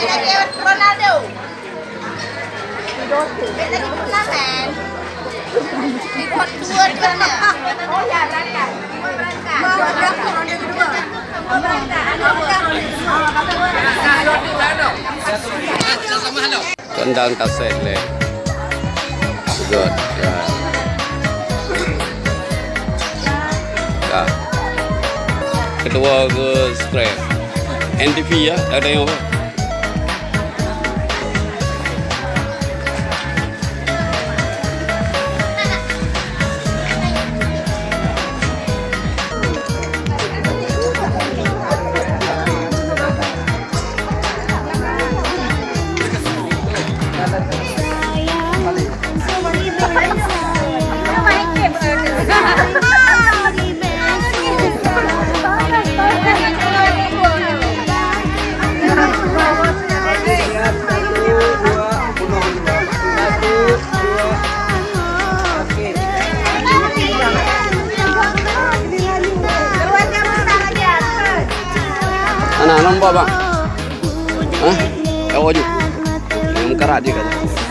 lagi Ronaldo. Ambil lagi turnamen. Ikut dua di mana? Oh ya, berangkat. Mau berangkat ronde kedua. Mau berangkat. Tendang kaset le. Good. Ya. Kedua ke scrap. NTV ya, ada yang apa? Anak nampak bang? Hah? Awak juga? Yang karat dia kata.